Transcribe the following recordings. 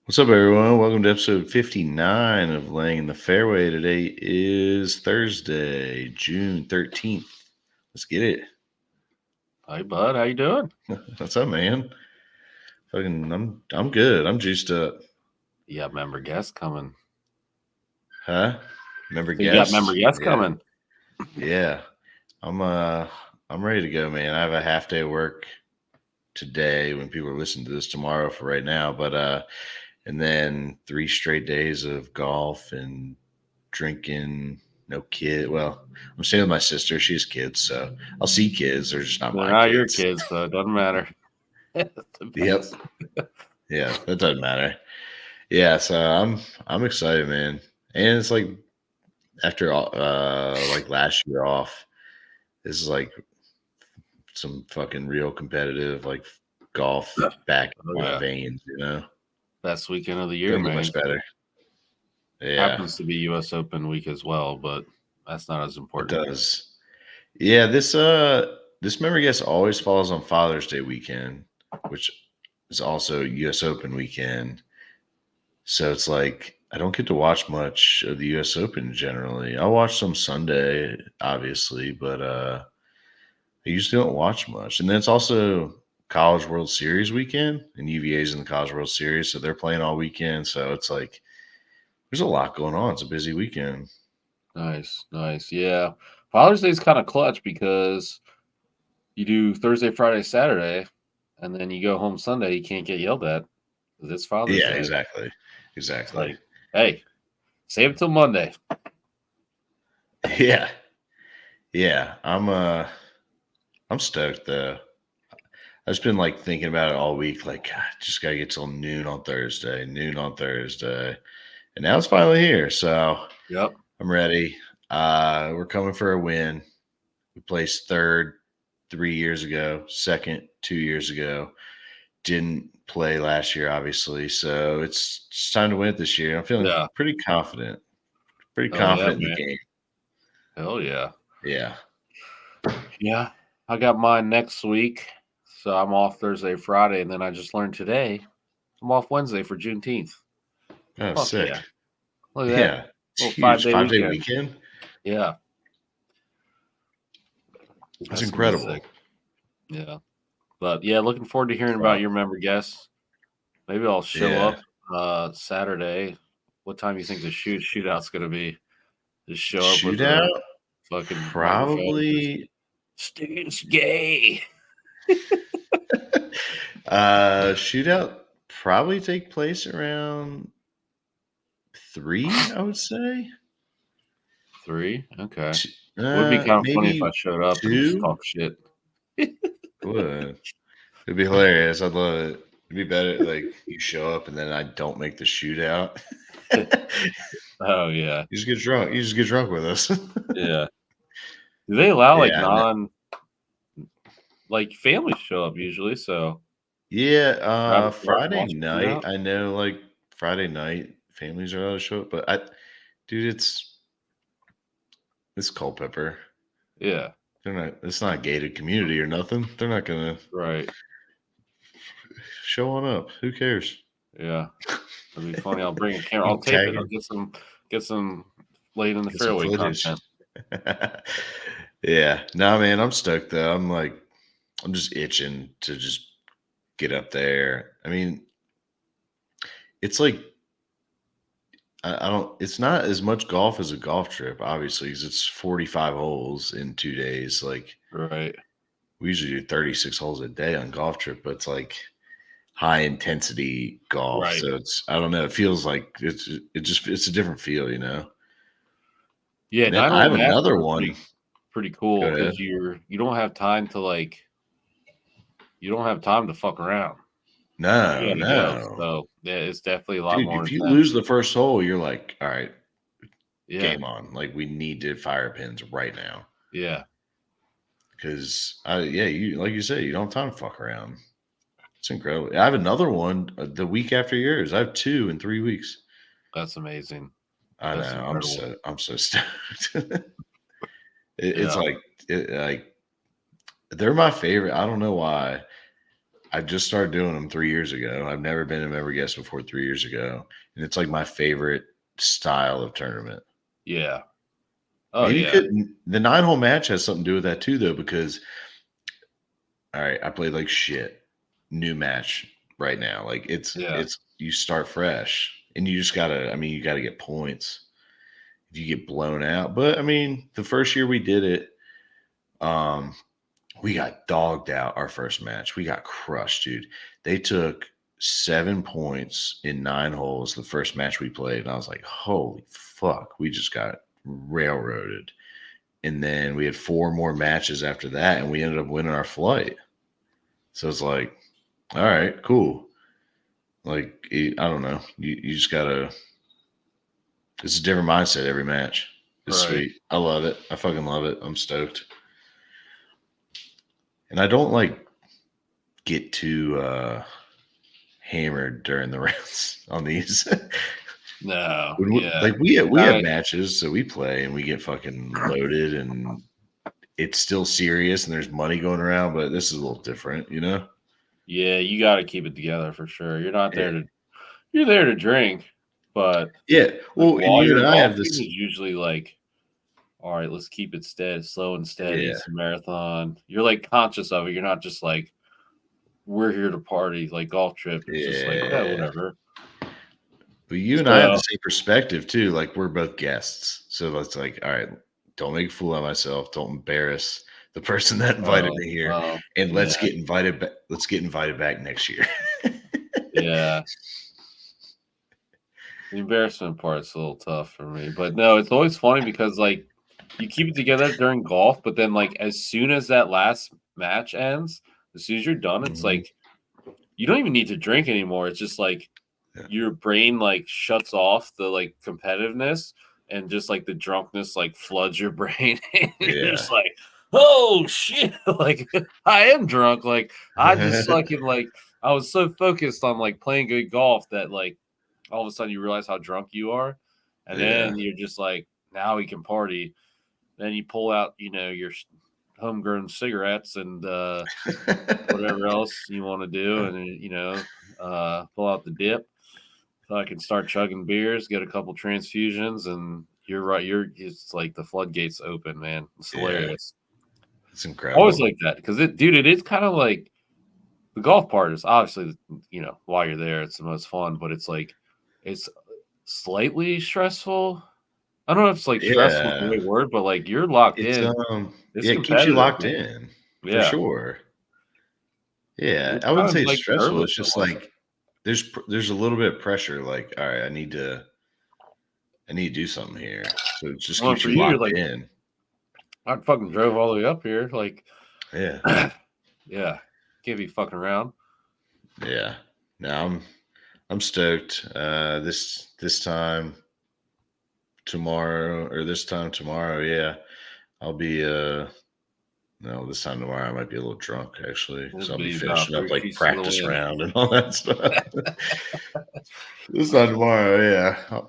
What's up, everyone? Welcome to episode 59 of Laying in the Fairway. Today is Thursday, June 13th. Let's get it. Hi, bud. How you doing? What's up, man? I'm good. I'm juiced up. You got member guests coming. Huh? Remember So you got member guests? guests Yeah. coming. Yeah. I'm I'm ready to go, man. I have a half day of work today when people are listening to this tomorrow for right now, but and then 3 straight days of golf and drinking. No kid. Well, I'm staying with my sister. She has kids, so I'll see kids. They're just not They're my not your kids. kids, so it doesn't matter. It's the Yep. best. Yeah, that doesn't matter. Yeah, so I'm excited, man. And it's like after like last year off, this is like some fucking real competitive like golf back Oh in my yeah, veins. best weekend of the year, Doesn't get man. much better. Yeah, Happens to be U.S. Open week as well, but that's not as it important. does. Yeah, this memory guess always falls on Father's Day weekend, which is also US Open weekend. So it's like I don't get to watch much of the US Open generally. I'll watch some Sunday, obviously, but I usually don't watch much. And then it's also College World Series weekend, and UVA's in the College World Series, so they're playing all weekend. So it's like there's a lot going on. It's a busy weekend. Nice, nice. Yeah, Father's Day is kind of clutch because you do Thursday, Friday, Saturday, and then you go home Sunday. You can't get yelled at because it's Father's Yeah, Day. exactly. It's Exactly. like, hey, save it till Monday. Yeah. Yeah. I'm stoked though. I've just been like thinking about it all week. Like, God, just gotta get till noon on Thursday, and now it's finally here. So Yep. I'm ready. We're coming for a win. We placed third 3 years ago, second 2 years ago. Didn't play last year, obviously. So it's time to win it this year. I'm feeling Yeah. pretty confident. Pretty Oh yeah, confident in the man. game. Hell yeah. Yeah. Yeah, I got mine next week. So I'm off Thursday, Friday, and then I just learned today I'm off Wednesday for Juneteenth. Oh, Fuck sick. yeah. Look at that. Yeah. It's Little huge. 5 day 5 day weekend. weekend. Yeah, That's that's gonna be incredible. sick. Yeah. But yeah, looking forward to hearing about Wow. your member guests. Maybe I'll show Yeah. up Saturday. What time do you think the shootout's gonna be? Just show up with a Shootout? fucking microphone. Just Probably Stu's gay. shootout probably take place around 3, I would say. 3? Okay. T Would be kind of funny if I maybe showed up and just 2? talk shit. Would. It'd be hilarious. I'd love it. It'd be better like you show up and then I don't make the shootout. Oh yeah, You just get drunk. You just get drunk with us. yeah. Do they allow like Yeah, like families show up usually? So yeah, grab Friday watch a night, shootout. I know, like, Friday night, families are allowed to show up, but dude, it's Culpeper. Yeah, It's not a gated community or nothing. They're not gonna right. show on up. Who cares? Yeah, that'd be funny. I'll bring a camera. You I'll can tape tag it. I'll it, get some late in the get some fairway footage. content. Yeah. No, man, I'm stoked though. I'm just itching to just get up there. I mean, it's like I don't it's not as much golf as a golf trip, obviously, 'cause it's 45 holes in 2 days, like Right. we usually do 36 holes a day on golf trip, but it's like high intensity golf. Right. So it's I don't know, it feels like it's a different feel. Yeah, And then 9 I hole have another masters one. pretty Go cool ahead. because you don't have time to you don't have time to fuck around. No, You gotta go. no. So yeah, it's definitely a lot Dude, more if you intense. lose the first hole, you're like, all right, Yeah, game on. Like we need to fire pins right now. yeah, Cause yeah, you like you said, you don't have time to fuck around. It's incredible. I have another one the week after yours. I have 2 in 3 weeks. that's amazing. I know. That's incredible. I'm so stoked. It's Yeah. like they're my favorite. I don't know why. I just started doing them 3 years ago. I've never been a member guest before 3 years ago, and it's like my favorite style of tournament. Yeah. Oh And you yeah. could the 9-hole match has something to do with that too, though, because all right, I played like shit. New match right now. Like Yeah. it's you start fresh, and you just gotta. I mean, you gotta get points if you get blown out. But I mean, the first year we did it, um, we got dogged out our first match. We got crushed, dude. They took 7 points in 9 holes the first match we played. And I was like, holy fuck, we just got railroaded. And then we had 4 more matches after that, and we ended up winning our flight. So it's like, all right, cool. Like, I don't know. You just gotta, it's a different mindset every match. It's Right. sweet. I love it. I fucking love it. I'm stoked. And I don't like get too hammered during the rounds on these. No. When Yeah. like we have I, matches, so we play and we get fucking loaded, and it's still serious, and there's money going around, but this is a little different, you know? yeah. You got to keep it together for sure. You're not Yeah. there to. You're there to drink, but Yeah. like Well, and while you you're and I have golfing is this. usually like, all right, let's keep it steady, slow and steady. Yeah. It's a marathon. You're like conscious of it. You're not just like we're here to party, like golf trip. It's just like yeah, Yeah. whatever. But you and I have the So same perspective too. Like we're both guests. So it's like, all right, don't make a fool of myself. Don't embarrass the person that invited me here. well, And yeah, let's get invited back. Let's get invited back next year. yeah. The embarrassment part's a little tough for me, but no, it's always funny because like you keep it together during golf, but then like as soon as that last match ends, as soon as you're done, it's Mhm. like you don't even need to drink anymore. It's just like Yeah. your brain like shuts off the like competitiveness and just like the drunkenness like floods your brain. And you're Yeah. just like, oh shit, like I am drunk. Like I just fucking like I was so focused on like playing good golf that like all of a sudden you realize how drunk you are. And Yeah. then you're just like, now we can party. Then you pull out, your homegrown cigarettes and whatever else you want to do, and then, pull out the dip. So I can start chugging beers, get a couple transfusions, and you're right. It's like the floodgates open, man. It's Yeah. hilarious. It's Always incredible. like that because it is kind of like the golf part is obviously while you're there, it's the most fun, but it's like it's slightly stressful. I don't know if it's like stressful is the Yeah. right word, but like you're locked It's in. It's yeah, it keeps you competitive, locked man. in for Yeah, sure. Yeah. you're I wouldn't trying say to it's like stressful. nervous It's just almost. like there's a little bit of pressure. Like, all right, I need to do something here. So it just Well, keeps for you you, you're locked like in. I fucking drove all the way up here. Like, Yeah. yeah, can't be fucking around. Yeah. Now I'm stoked. This time tomorrow, or this time tomorrow, yeah. I'll be no, this time tomorrow I might be a little drunk actually. It'll So I'll be be about finishing up three like sheets to the practice wind. round and all that stuff. This time tomorrow, yeah.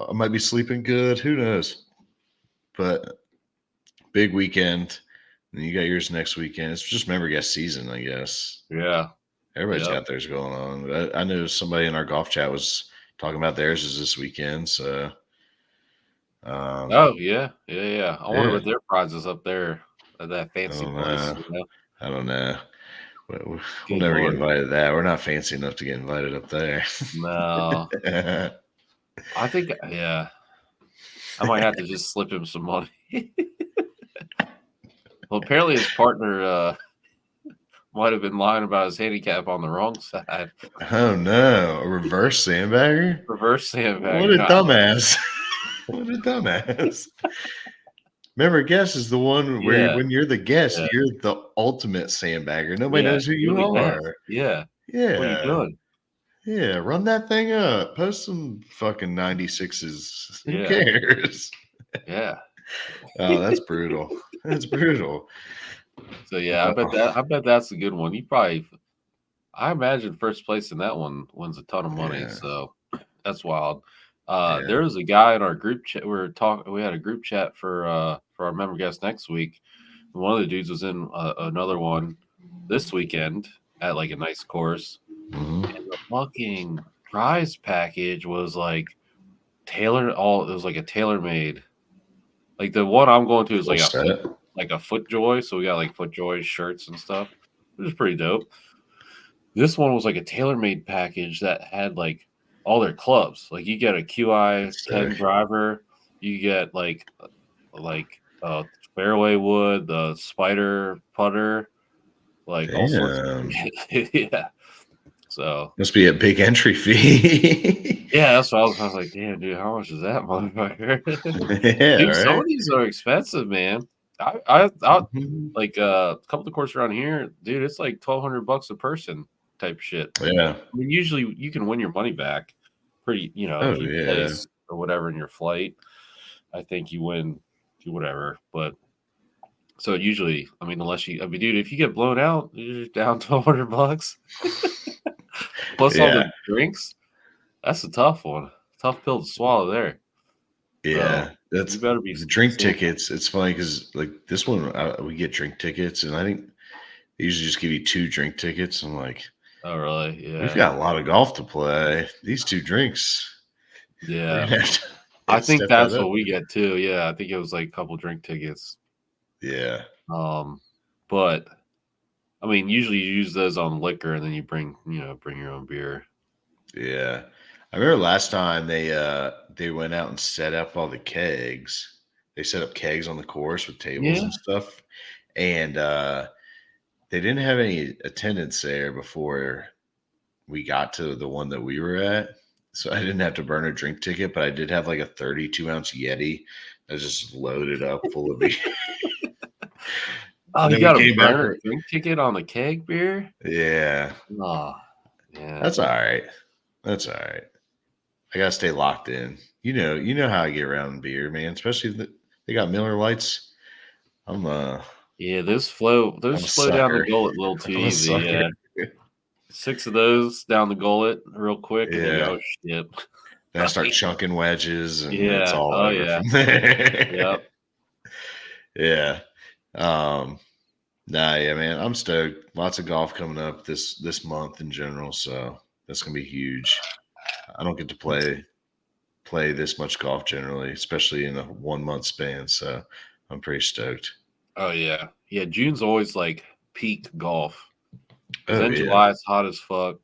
I might be sleeping good. Who knows? But big weekend. And you got yours next weekend. It's just member guest season, I guess. Yeah. Everybody's Yep. got theirs going on. I know somebody in our golf chat was talking about theirs is this weekend. So, um, Oh yeah, yeah, yeah. I wonder yeah, what their prize is up there at that I fancy don't place. know. I don't know. We'll Good never get lord, invited to that. We're not fancy enough to get invited up there. no. I think yeah, I might have to just slip him some money. Well, apparently his partner might have been lying about his handicap on the wrong side. Oh no, a reverse sandbagger? Reverse What sandbagger. a Not dumbass. What a dumbass. Remember, guest is the one where yeah, when you're the guest, yeah, you're the ultimate sandbagger. Nobody yeah. knows who You're you the guest. are. Yeah. What are you Yeah. doing? Yeah. Run that thing up. Post some fucking 96s. Who Yeah, cares? yeah. Oh, that's brutal. That's brutal. So yeah, Oh, I bet that's a good one. I imagine first place in that one wins a ton of money. yeah. So that's wild. Yeah. There was a guy in our group chat. We had a group chat for our member guest next week. One of the dudes was in another one this weekend, at like a nice course. Mhm. And the fucking prize package was like it was like a tailor made. Like the one I'm going to is Full set. like a FootJoy, so we got like FootJoy shirts and stuff, which is pretty dope. This one was like a tailor-made package that had like all their clubs. Like you get a QI That's 10 sick. driver, you get like fairway wood, the spider putter, like all sorts Damn. of yeah. So Must be a big entry fee. yeah, that's what I was like, damn dude, how much is that motherfucker? Yeah, Dude, some right? of these are expensive, man. I Mhm. like a couple of courses around here, dude, it's like $1,200 a person type shit. Yeah. I mean, usually you can win your money back pretty, Oh, if you yeah. place or whatever in your flight, I think you win do whatever. But so usually, I mean, I mean, dude, if you get blown out, you're down $1,200 plus all Yeah. the drinks. That's a tough one. Tough pill to swallow there. Yeah. So That's you better be the drink seeing. tickets. It's funny because, like, this one, we get drink tickets, and I think they usually just give you 2 drink tickets. I'm like, Oh, really? "We've Yeah. got a lot of golf to play. These 2 drinks, we're Yeah. gonna have to I think step that that's up." what we get too. Yeah. I think it was like a couple drink tickets. Yeah. Um, but I mean, usually you use those on liquor and then you bring your own beer. Yeah. I remember last time they went out and set up all the kegs. They set up kegs on the course with tables Yeah. and stuff, and, they didn't have any attendants there before we got to the one that we were at, so I didn't have to burn a drink ticket, but I did have, like, a 32-ounce Yeti that was just loaded up full of beer, Oh, and you then we got to came back burn a drink ticket on the keg beer? Yeah. Oh, yeah. That's alright. That's alright. I gotta stay locked in. You know how I get around beer, man, especially if they got Miller Lights. I'm a Yeah, I'm those a flow down the sucker. gullet a little too I'm a easy. sucker. Yeah. 6 of those down the gullet real quick and you Yeah. go, shit. Then I start chunking wedges, and it's Yeah. all Oh, over yeah. from Yep. there. Yeah. Um, nah, yeah, man, I'm stoked. Lots of golf coming up this month in general, so that's gonna be huge. I don't get to play this much golf generally, especially in a 1 month span, so I'm pretty stoked. Oh, yeah. Yeah, June's always like peak golf because Oh, then yeah. July is hot as fuck.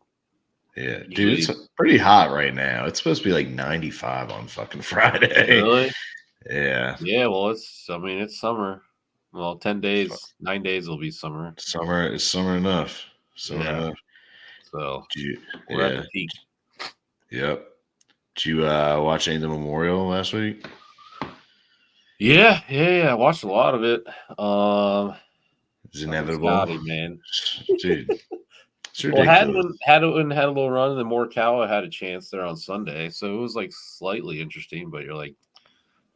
Yeah, dude, it's Usually, pretty hot right now. It's supposed to be like 95 on fucking Friday. really? Yeah, Yeah, well, I mean, it's summer. Well, 10 fu- days, 9 days will be summer. summer is summer enough. Summer Yeah. enough. So Did you, we're at the yeah, peak. yep. Did you watch any of the Memorial last week? Yeah, yeah, yeah. I watched a lot of it. It's Fucking inevitable. Scotty, man. Dude, it's Well, ridiculous. Hadwin had a little run, and then Morikawa had a chance there on Sunday, so it was like slightly interesting. But you're like,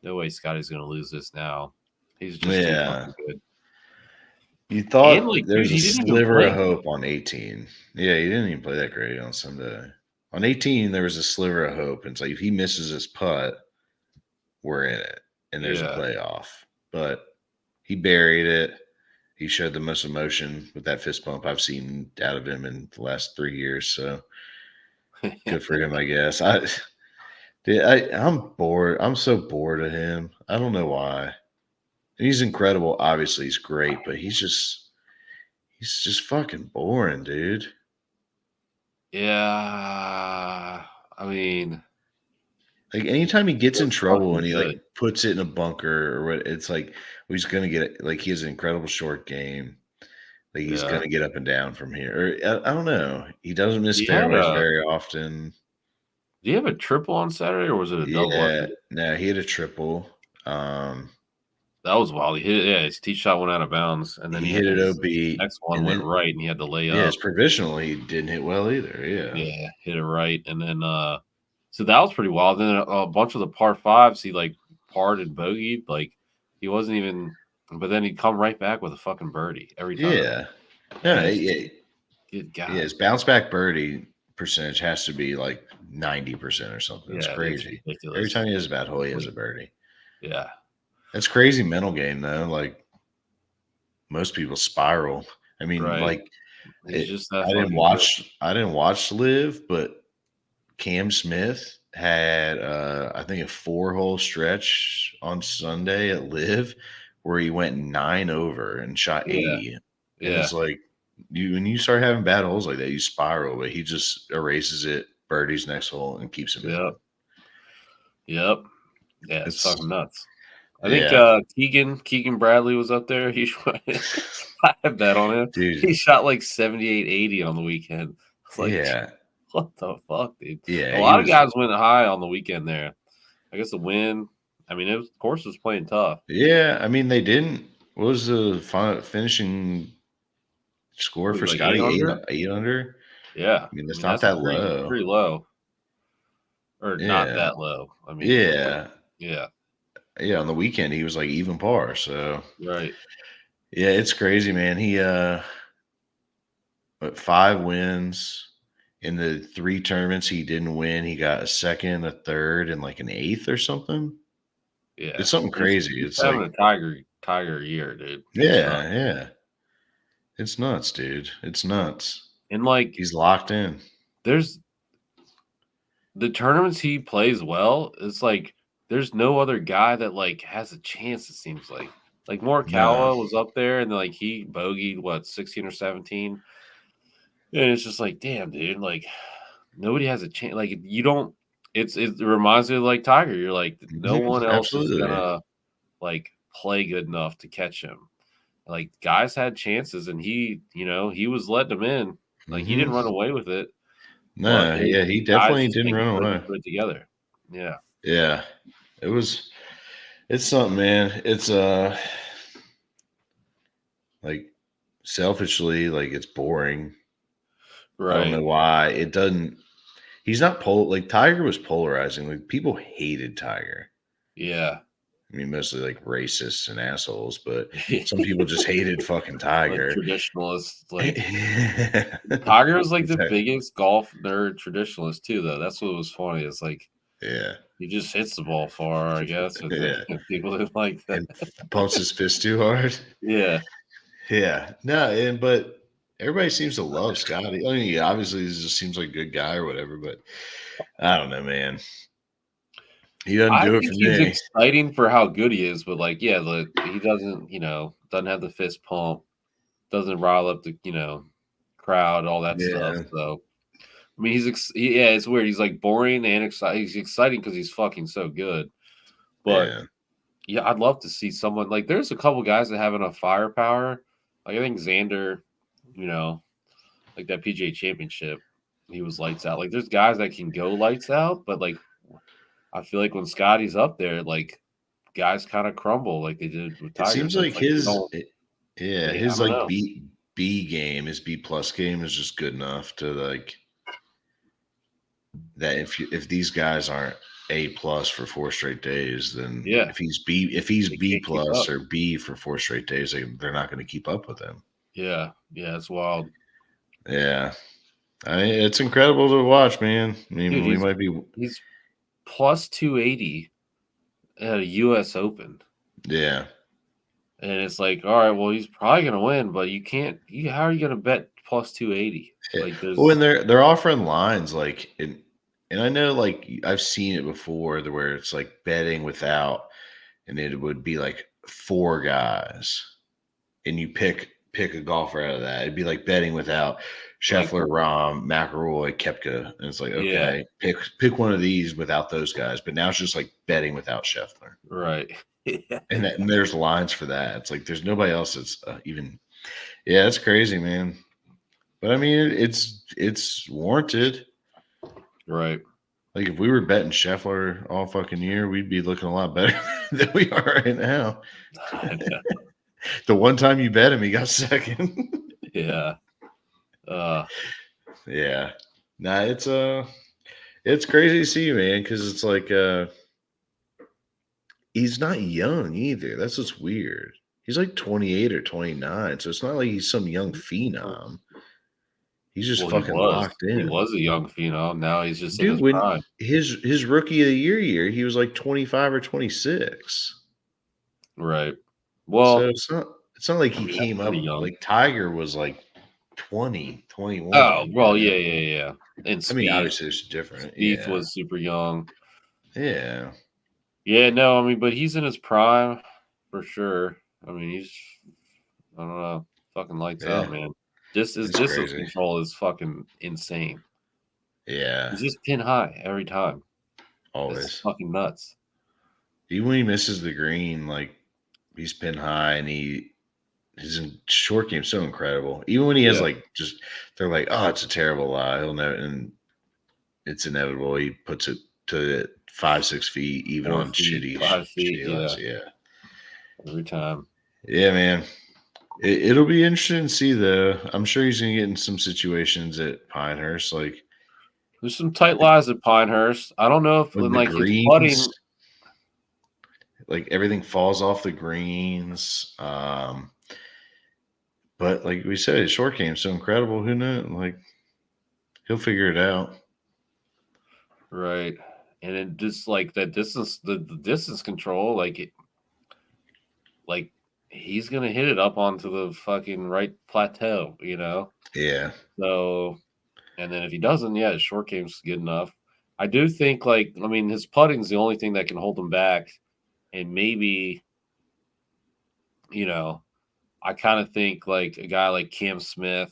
no way, Scotty's going to lose this now. He's just too Yeah. fucking good. You And thought like, there dude, was a he didn't even sliver of play. hope on 18. Yeah, he didn't even play that great on Sunday. On 18, there was a sliver of hope. And it's like if he misses his putt, we're in it and there's a Yeah, playoff. But he buried it. He showed the most emotion with that fist bump I've seen out of him in the last 3 years. So good for him, I guess. I'm bored. I'm so bored of him. I don't know why. And he's incredible. Obviously, he's great, but he's just fucking boring, dude. yeah. I mean, Like anytime he gets in he's trouble fucking and he like good. puts it in a bunker or what, it's like he's gonna get like he has an incredible short game. Like he's Yeah, gonna get up and down from here. Or I don't know. He doesn't miss he had fairways a. very often. Do you have a triple on Saturday, or was it a double? I Yeah, forget. no, he had a triple. That was wild. He hit, yeah, his tee shot went out of bounds, and then He hit it his OB, next one and went then right, and he had to lay yeah, his up. provisional he didn't hit well either. Yeah, Yeah, hit it right, and then so that was pretty wild. Then a bunch of the par fives, he like parred and bogeyed, like he wasn't even. But then he'd come right back with a fucking birdie every time. yeah, And no, it's yeah, good yeah. God, His bounce back birdie percentage has to be like 90% or something. It's yeah, it's crazy. Every ridiculous. time he has a bad hole, he has a birdie. Yeah, That's crazy mental game though. Like most people spiral. I mean, right. like He's just that I didn't fucking good. watch Live, but Cam Smith had I think a 4-hole stretch on Sunday at Live where he went 9 over and shot Yeah, 80. And yeah, it's like when you start having bad holes like that, you spiral, but he just erases it, birdies next hole, and keeps him in. yep, yep. Yeah, it's fucking It's nuts. I think yeah, Keegan Bradley was up there. He I have bet on him. dude. He shot like 78, 80 on the weekend. I was like, Yeah, what the fuck, dude? A yeah. He lot of was. guys went high on the weekend there. I guess the win. I mean, the course was playing tough. Yeah, I mean they didn't. What was the finishing score What was for it, like 8 Scotty? Eight under? 8 under. Yeah. I mean I that's mean, not that's a that low. pretty low. Or not Yeah, that low. I mean, yeah. yeah, Yeah, on the weekend he was like even par. So right. yeah, it's crazy, man. He what, 5 wins in the 3 tournaments he didn't win. He got a second, a third, and like an eighth or something. Yeah. It's something crazy. He's It's having like a tiger year, dude. It's not. yeah, yeah. It's nuts, dude. It's nuts. And like He's locked in. there's the tournaments he plays well, it's like there's no other guy that like has a chance, it seems like. Like No. Morikawa was up there and like he bogeyed what 16 or 17. And it's just like, damn, dude, like nobody has a chance. Like you don't it reminds me of like Tiger. You're like, no Mhm, one else is absolutely. gonna like play good enough to catch him. Like guys had chances and he was letting them in. Like he didn't Mhm. run away with it, but No, it was yeah, he just guys definitely just didn't run couldn't away. put it together. Yeah. Yeah. It was it's something, man. It's like selfishly, like it's boring. I don't Right. know why. It doesn't he's not like Tiger was polarizing. Like people hated Tiger. Yeah. I mean, mostly like racists and assholes, but some people just hated fucking Like Tiger. traditionalists, like Yeah. Tiger was like the Exactly. biggest golf nerd traditionalist too, though. That's what was funny. It's like Yeah. he just hits the ball far, I guess, and Yeah. people didn't like that. And pumps his fist too hard. Yeah. Yeah. No, but everybody seems to love Scotty. I mean, he obviously he just seems like a good guy or whatever, but I don't know, man. He doesn't I do it think for he's me. exciting for how good he is, but like, yeah, he doesn't have the fist pump, doesn't rile up the, crowd, all that stuff. Yeah. So I mean, yeah, it's weird. He's like boring and exciting. He's exciting because he's fucking so good. But Yeah. yeah, I'd love to see someone like there's a couple guys that have enough firepower. Like I think Xander, you know, like that PGA championship, he was lights out. Like there's guys that can go lights out, but like I feel like when Scotty's up there, like guys kind of crumble like they did with It Tiger. seems So it's like like you don't yeah, I his don't like know. B game, his B plus game is just good enough to like that if these guys aren't A plus for 4 straight days, then Yeah, if he's they B can't keep plus up. or B for 4 straight days, they're not going to keep up with him. Yeah, yeah, it's wild. Yeah, I mean it's incredible to watch, man. I Dude, mean we might be he's plus 280 at a US Open. yeah. And it's like, all right, well, he's probably gonna win, but you can't how are you gonna bet plus 280? Yeah. Like Well, and there's they're offering lines like and I know like I've seen it before where it's like betting without and it would be like 4 guys and you pick a golfer out of that. It'd be like betting without like Scheffler, Rahm, McIlroy, Kepka, and it's like yeah, okay, pick one of these without those guys. But now it's just like betting without Scheffler, right. Yeah. and there's lines for that. It's like there's nobody else that's even. Yeah, it's crazy, man. But I mean, it's warranted. Right. Like if we were betting Scheffler all fucking year, we'd be looking a lot better than we are right now. I know. The one time you bet him, he got second. Yeah. Uh Yeah. Nah, it's crazy to see, man, because it's like he's not young either. That's what's weird. He's like 28 or 29, so it's not like he's some young phenom. He's just well he fucking was. locked He in. was a young phenom. Now he's just in Dude, his when prime. his rookie of the year, he was like 25 or 26. Right. So Well, it's not like I he mean that's came pretty up young. like Tiger was like 20, 21. Oh, well, yeah. And I mean, Spieth. obviously it's different. Spieth Yeah. was super young. Yeah. Yeah, no, I mean, but he's in his prime for sure. I mean, I don't know, fucking lights out, Yeah. man. His It's distance crazy. control is fucking insane. Yeah. He's just pin high every time. It's Always. fucking nuts. Even when he misses the green, like he's pin high and his short game's so incredible. Even when he has Yeah, like they're like, oh, it's a terrible lie. He'll know, and it's inevitable. He puts it to 5, 6 feet, even 4 on feet, 5 feet, shitty lies. yeah, Yeah, every time. yeah, man. It'll be interesting to see though. I'm sure he's gonna get in some situations at Pinehurst, like There's some tight lies at Pinehurst. I don't know if with when, the like, his greens, putting. like everything falls off the greens. But like we said, his short game's so incredible. Who knows? Like he'll figure it out. Right, and it just, like, that distance the distance control, like, he's gonna hit it up onto the fucking right plateau, you know? Yeah, So, and then if he doesn't, yeah, his short game's good enough. I do think, like, I mean, his putting's the only thing that can hold him back, and maybe, you know, I kinda think, like, a guy like Cam Smith,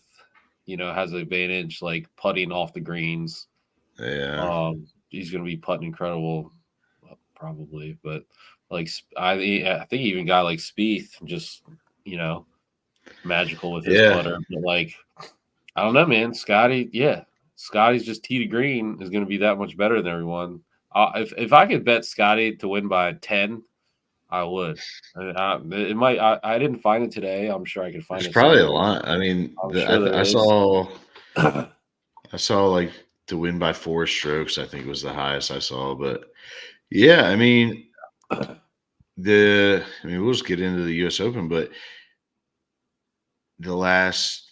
has an advantage, like, putting off the greens. yeah, He's gonna be putting incredible, probably, but, like, I think even a guy like Spieth, just, you know, magical with his yeah. putter, but, like, I don't know, man. Scotty's just tee to green is gonna be that much better than everyone. If I could bet Scotty to win by 10, I would. It might. I didn't find it today. I'm sure I could find There's it probably a somewhere. lot. I mean, I'm sure I there is. saw like to win by 4 strokes. I think was the highest I saw. But yeah, I mean we'll just get into the U.S. Open, but the last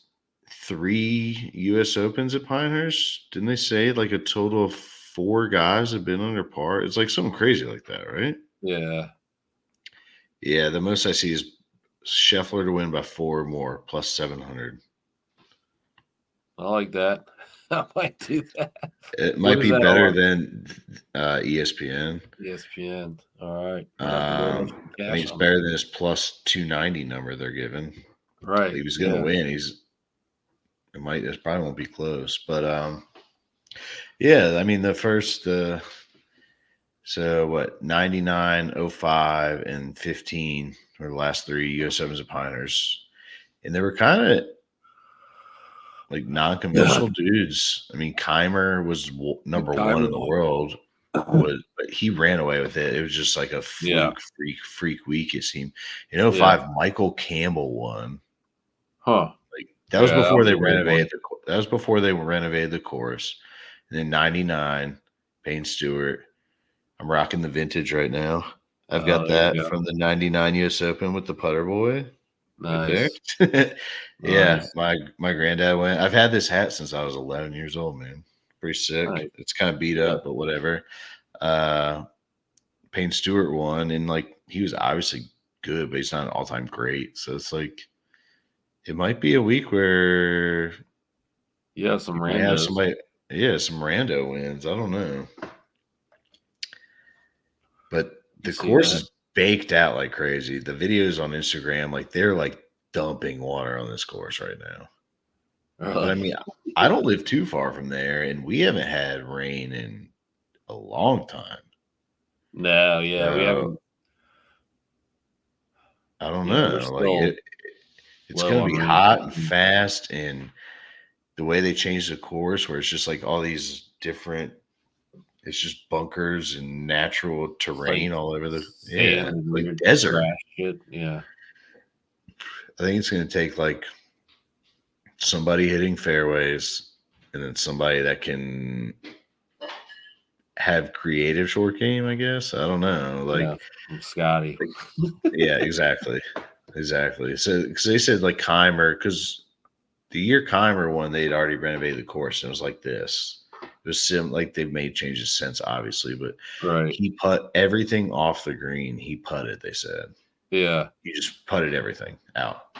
3 U.S. Opens at Pinehurst, didn't they say like a total of 4 guys have been under par? It's like something crazy like that, right? Yeah, Yeah, the most I see is Scheffler to win by 4 or more plus 700. I like that. I might do that. It What might is be that better on? than ESPN. ESPN. All right, might have to go make some I mean, cash it's on that. better than his plus 290 number they're giving. Right. He was going to Yeah. win. It probably won't be close, but yeah. I mean, the first so what 99, 05, and 15 were the last 3 U.S. Opens at Pinehurst, and they were kind of like Yeah. non-conventional dudes. I mean, Keimer was number one in Timer. the world, but he ran away with it. It was just like a Yeah. fluke, freak week. It seemed. In oh Yeah. 05, Michael Campbell won. Huh. Like that was Yeah, that before was they a weird one. renovated that was before they renovated the course. And then 99, Payne Stewart. I'm rocking the vintage right now. I've got There you that go. from the 99 US Open with the putter boy right there. Nice. Yeah, Nice. my granddad went. I've had this hat since I was 11 years old, man. Pretty sick. Nice. It's kind of beat Yeah. up, but whatever. Uh Payne Stewart won, and like he was obviously good, but he's not an all-time great. So it's like it might be a week where Yeah, you some might have randos. somebody, yeah, some rando wins. I don't know, but You the see course that. is baked out like crazy. The videos on Instagram, like they're like dumping water on this course right now. But I Really? mean, I don't live too far from there, and we haven't had rain in a long time. No, yeah, we So haven't. I don't Yeah, we're know. Like still it's low going to on be rain hot and season. fast, and the way they changed the course, where it's just like all these different, it's just bunkers and natural It's like terrain all over the, sand yeah, and like weird desert. grass shit. Yeah. I think it's going to take like somebody hitting fairways and then somebody that can have creative short game, I guess. I don't know. Yeah. From Scotty. Like yeah, exactly. Exactly. So, because they said like Keimer, because the year Keimer won, they'd already renovated the course and it was like this. It was like they've made changes since, obviously, but Right. he put everything off the green. He putted, they said. Yeah. He just putted everything out.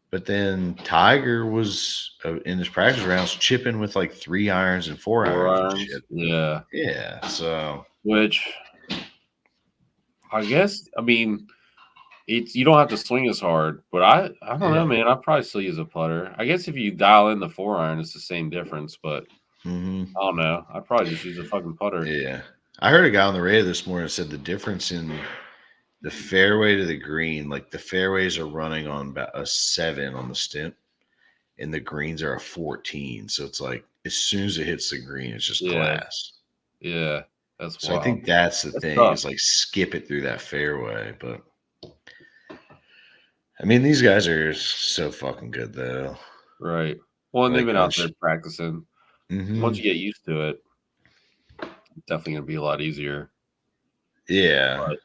But then Tiger was in his practice rounds chipping with like 3 irons and 4 irons and Forearms, shit. yeah. Yeah, so Which I guess, I mean, it's you don't have to swing as hard, but I don't know, yeah. man. I probably still use a putter. I guess if you dial in the 4 iron, it's the same difference, but Hmm. I don't know. I probably just use a fucking putter. Yeah. I heard a guy on the radio this morning said the difference in the fairway to the green, like the fairways are running on about a 7 on the stimp, and the greens are a 14. So it's like as soon as it hits the green, it's just Yeah, glass. yeah. That's So I wild. think that's the That's thing tough. is like skip it through that fairway. But I mean, these guys are so fucking good though. Right. Well, and they've Like been when, out there practicing. Once hmm you get used to it, it's definitely gonna be a lot easier. yeah, But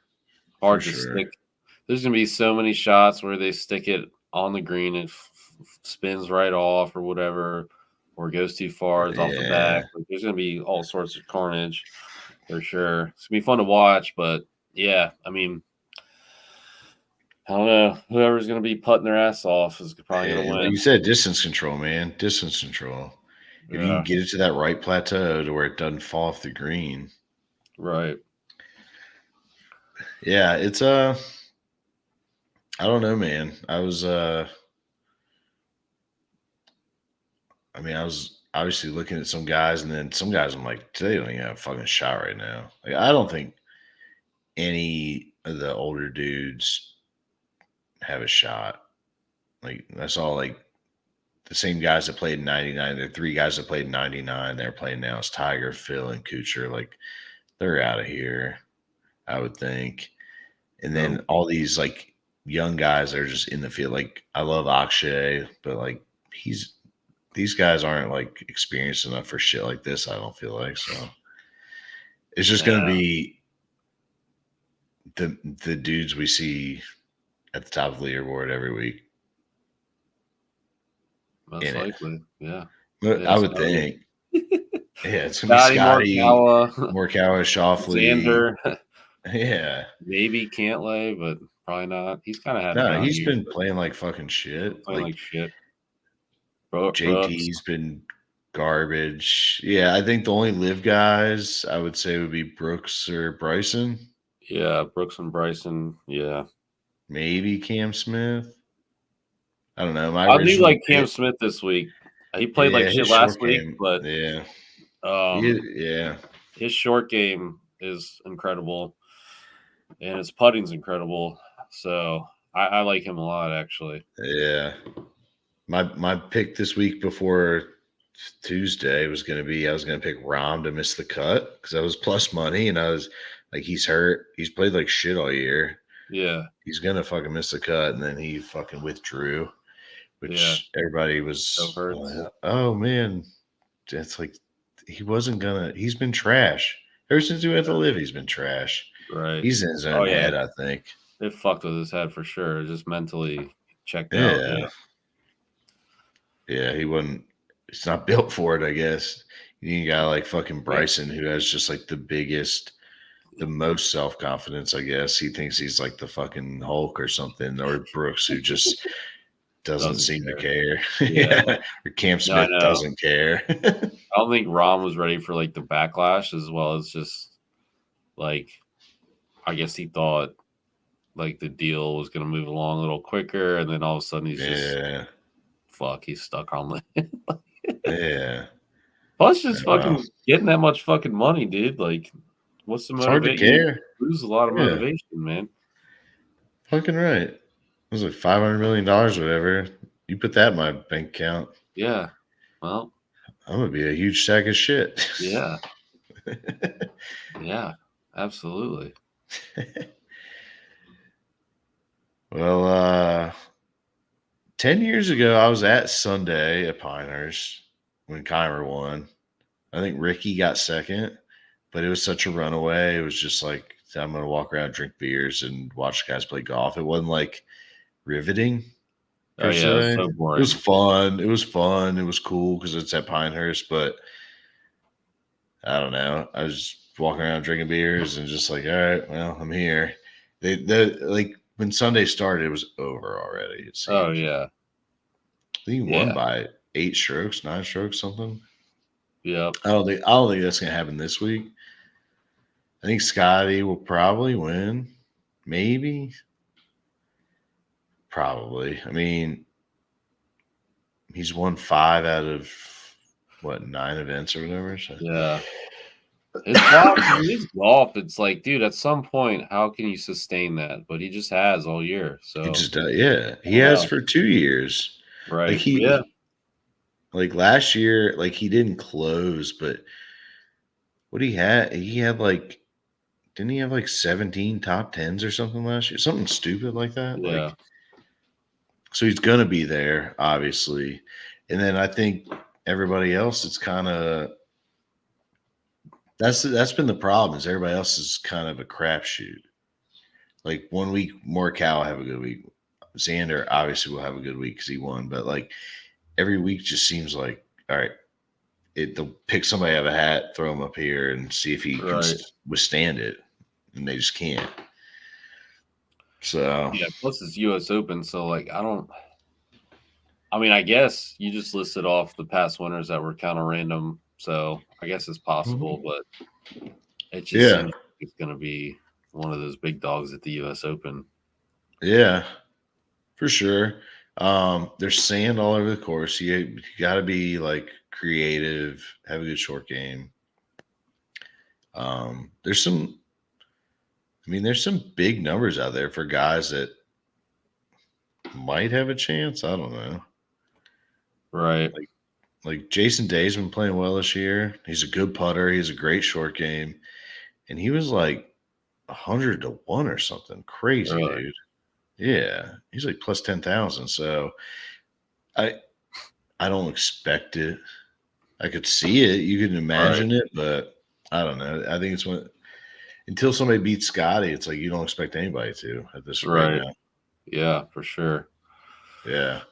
for hard to sure. stick. There's gonna be so many shots where they stick it on the green and spins right off or whatever, or goes too far, it's off the back. Yeah. Like, there's gonna be all sorts of carnage for sure. It's gonna be fun to watch, but yeah, I mean, I don't know. Whoever's gonna be putting their ass off is probably gonna Like you win. said, distance control, man. Distance control. If you can Yeah, get it to that right plateau to where it doesn't fall off the green. right. Yeah, it's I don't know, man. I was obviously looking at some guys, and then some guys I'm like, they don't even have a fucking shot right now. Like I don't think any of the older dudes have a shot. Like that's all like the same guys that played in '99. There are three guys that played in '99. They're playing now. It's Tiger, Phil, and Kuchar. Like they're out of here, I would think. And then No, all these like young guys that are just in the field. Like I love Akshay, but like he's these guys aren't like experienced enough for shit like this. I don't feel like so. It's just yeah, gonna be the dudes we see at the top of the leaderboard every week most in it. likely. Yeah, But yeah. I would Scotty, think, yeah, it's gonna be Scotty Scotty, Morikawa, Morikawa, Shoffley. Xander, Yeah, maybe Cantlay, but probably not. He's kind of had a no, down he's year, been but playing like fucking shit. playing Like like shit. Brooks, JT's been garbage. Yeah, I think the only live guys I would say would be Brooks or Bryson, yeah, Brooks and Bryson, yeah. maybe Cam Smith. I don't know. My I do original like Cam pick, Smith this week. He played like yeah, shit his last short week, game, but yeah, um, yeah, his short game is incredible, and his putting's incredible. So I like him a lot, actually. yeah. My pick this week before Tuesday was going to be I was going to pick Rom to miss the cut because that was plus money, and I was like, he's hurt. He's played like shit all year. Yeah, He's gonna fucking miss the cut, and then he fucking withdrew, yeah. which everybody So was, hurts. oh man, it's like he wasn't gonna. He's been trash ever since he went to live. He's been trash. Right. He's in his Oh own yeah, head, I think. it fucked with his head for sure. Just mentally checked out. Yeah, Yeah, yeah, he wasn't. He's not built for it, I guess. You need a guy like fucking yeah. Bryson who has just like the most self confidence. I guess he thinks he's like the fucking Hulk or something, or Brooks who just doesn't Doesn't seem to care. care. Yeah. Yeah, or Cam No, I Smith know. doesn't care. I don't think Rom was ready for like the backlash as well as just like I guess he thought like the deal was gonna move along a little quicker, and then all of a sudden he's just Yeah, fuck, he's stuck on land. yeah. Plus, just Wow, fucking getting that much fucking money, dude. Like, what's the it's hard to motivate? You care. lose a lot of Yeah, motivation, man. fucking right. It was like $500 million, whatever. You put that in my bank account, Yeah. Well, I'm gonna be a huge sack of shit. yeah, yeah, absolutely. Well, 10 years ago, I was at Sunday at Pinehurst when Keimer won. I think Ricky got second, but it was such a runaway. It was just like I'm gonna walk around, drink beers, and watch guys play golf. It wasn't like riveting Oh per yeah, it's se. so It was boring. fun. It was fun. It was cool because it's at Pinehurst, but I don't know. I was walking around drinking beers and just like, all right, well, I'm here. They like when Sunday started, it was over already. It Oh seemed. yeah, think he won Yeah. by 8 strokes, 9 strokes, something. Yep. I don't think that's gonna happen this week. I think Scotty will probably win. Maybe. Probably. I mean, he's won 5 out of what, 9 events or whatever. So Yeah. It's wild. His golf, it's like, dude, at some point, how can you sustain that? But he just has all year. he So just does, yeah. I He don't has know. for 2 years. Like Right. Yeah. like last year, like he didn't close, but what he had like didn't he have like 17 top tens or something last year? Something stupid like that. Yeah. Like so he's gonna be there, obviously. And then I think everybody else it's kind of that's been the problem is everybody else is kind of a crapshoot. Like one week Morikawa will have a good week. Xander obviously will have a good week because he won, but like every week just seems like all right, they'll pick somebody out of a hat, throw him up here, and see if he can Right. withstand it, and they just can't. So Yeah. Plus it's US Open. So like I mean, I guess you just listed off the past winners that were kind of random. So I guess it's possible, mhm. but it just Yeah, seems like it's gonna be one of those big dogs at the US Open. yeah, for sure. There's sand all over the course. You got to be like creative, have a good short game. There's some. I mean, there's some big numbers out there for guys that might have a chance. I don't know. Right. Like Jason Day's been playing well this year. He's a good putter. He has a great short game, and he was like 100 to 1 or something crazy, Really. dude. Yeah, he's like plus 10,000. So I I don't expect it. I could see it. You can Right. imagine it, but I don't know. I think it's when until somebody beats Scotty, it's like you don't expect anybody to at this right Right. now. Yeah, for sure. Yeah.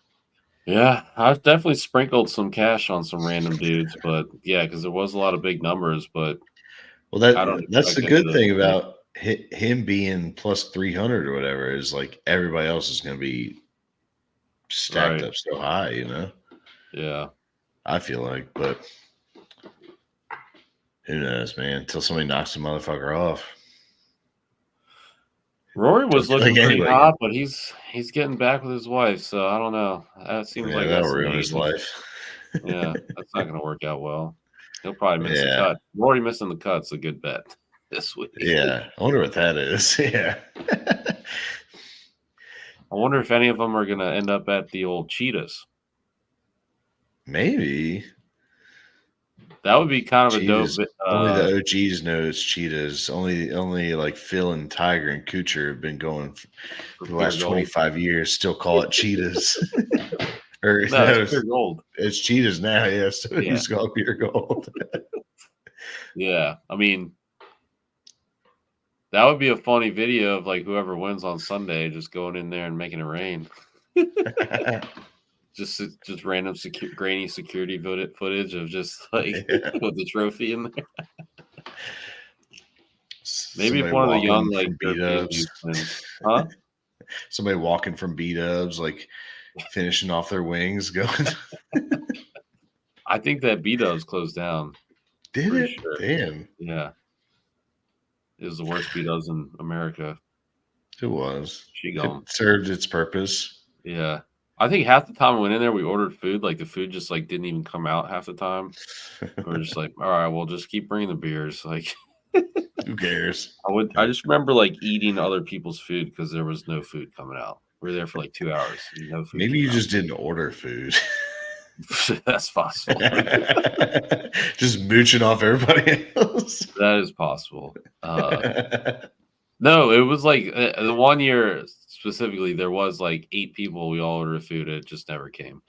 Yeah, I've definitely sprinkled some cash on some random dudes, but yeah, because there was a lot of big numbers, but Well, I don't that's the expect any of good those thing to be about him being plus 300 or whatever is like everybody else is going to be stacked right. up so high, you know. Yeah. I feel like, but who knows, man? Until somebody knocks the motherfucker off, Rory don't was feel looking like pretty anybody can. hot, but he's getting back with his wife, so I don't know. That seems Yeah, like that'll that's ruin his negative. life. Yeah, that's not gonna work out well. He'll probably miss the Yeah, cut. Rory missing the cut's a good bet this week. yeah. I wonder what that is. Yeah, I wonder if any of them are gonna end up at the old Cheetahs. maybe That would be kind of a dope. cheetahs. Only the OGs know it's cheetahs. Only like Phil and Tiger and Kuchar have been going For for the pure last gold. 25 years. Still call it cheetahs. Or No, it's no, pure gold. it's cheetahs now. Yeah, so Yeah, he's got pure gold. yeah. I mean, that would be a funny video of like whoever wins on Sunday just going in there and making it rain. Just random grainy security footage of just like Yeah. with the trophy in there. Maybe if Somebody one of the young walking like from B European Dubs. dudes wins, huh? Somebody walking from B Dubs, like finishing off their wings, going. I think that B Dubs closed down. Did Pretty it? sure. Damn, Yeah, it was the worst B Dubs in America. it was. She It gone. served its purpose. Yeah. I think half the time we went in there, we ordered food. Like the food just like didn't even come out half the time. We are just like, all right, well, just keep bringing the beers. Like Who cares? I just remember like eating other people's food because there was no food coming out. We were there for like 2 hours. And no food Maybe came you out. just didn't order food. That's possible. Just mooching off everybody else. That is possible. No, it was like the one year specifically, there was like 8 people. We all ordered food. It just never came.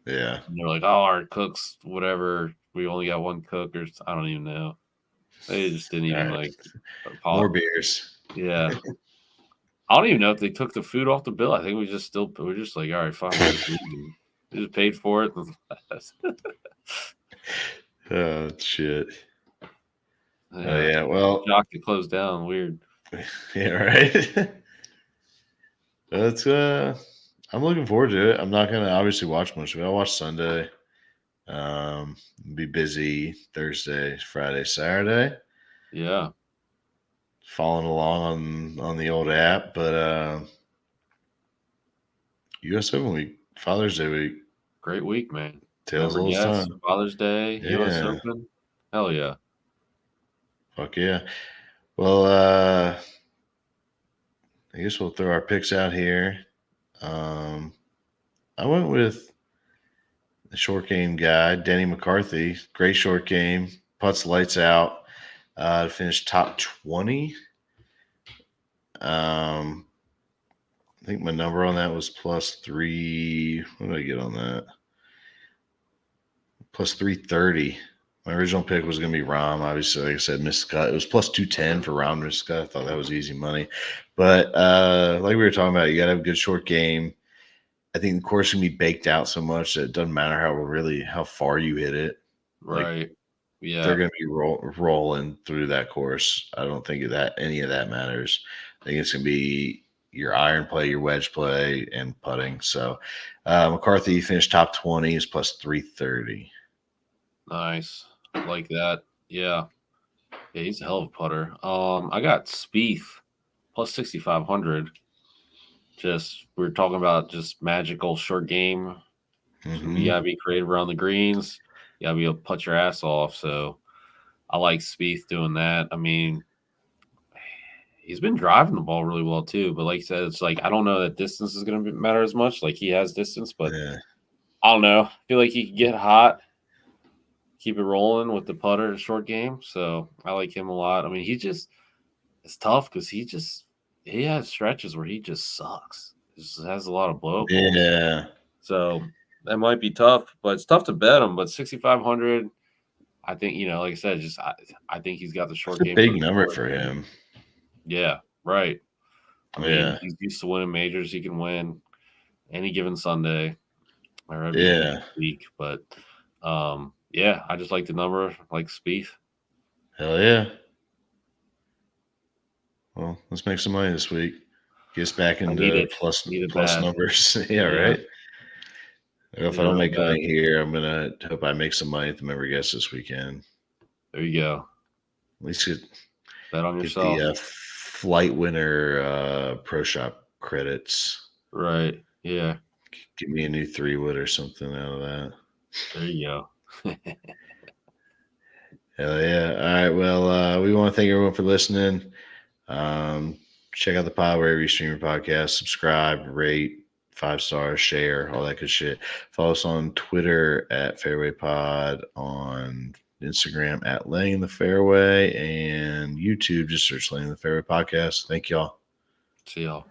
Yeah. And they're like, "Oh, our cooks, whatever. We only got one cook, or I don't even know." They just didn't All even right. like. More beers. Yeah, I don't even know if they took the food off the bill. I think we're just like, all right, fine, we're just leaving. We just paid for it. Oh shit. Oh Yeah, yeah. Well, shocked it closed down. Weird. yeah, right. That's I'm looking forward to it. I'm not gonna obviously watch much of it. I'll watch Sunday. Um, be busy Thursday, Friday, Saturday, Yeah, following along on the old app. But U.S. Open week, Father's Day week, great week, man. tails Member all this guest, time. Father's Day, U.S. Yeah, Open. Hell yeah. fuck yeah. Well, I guess we'll throw our picks out here. Um, I went with the short game guy, Denny McCarthy. Great short game, putts lights out. Finished top 20. Um, I think my number on that was +3. What did I get on that? +330. My original pick was going to be Rahm. Obviously, like I said, missed cut. It was +210 for Rahm missed cut. I thought that was easy money. But like we were talking about, you got to have a good short game. I think the course can be baked out so much that it doesn't matter how far you hit it. Like Right. they're Yeah. going to be rolling through that course. I don't think that any of that matters. I think it's going to be your iron play, your wedge play, and putting. So McCarthy finished top 20 is +330. Nice. Like that. Yeah. Yeah, he's a hell of a putter. I got Spieth plus 6,500. Just we're talking about just magical short game. So you Mm-hmm. gotta be creative around the greens. You gotta be able to put your ass off. So I like Spieth doing that. I mean, he's been driving the ball really well too. But like you said, it's like I don't know that distance is gonna matter as much. Like he has distance, but Yeah. I don't know. I feel like he can get hot, keep it rolling with the putter short game. So I like him a lot. I mean, it's tough because he has stretches where he just sucks. Just has a lot of blow up balls. Yeah. So that might be tough, but it's tough to bet him. But 6,500, I think like I said, I think he's got the It's short a game for big the number tour. for him. Yeah, right. I mean, Yeah. he's used to winning majors. He can win any given Sunday or every given Yeah. week. But yeah, I just like the number, like Spieth. Hell yeah. Well, let's make some money this week. Get us back I need into it. Need it plus bad. numbers. Yeah, Yeah, right. If need I it don't real make bad. money here, I'm gonna hope I make some money at the member guest this weekend. There you go. At least Bet on get the yourself. flight winner pro shop credits. Right. Yeah. Give me a new 3 wood or something out of that. There you go. Hell yeah. All right. Well, we want to thank everyone for listening. Um, check out the pod wherever you stream your podcast. Subscribe, rate, 5 stars, share, all that good shit. Follow us on Twitter at Fairway Pod, on Instagram at Laying the Fairway, and YouTube. Just search Laying the Fairway Podcast. Thank y'all. See y'all.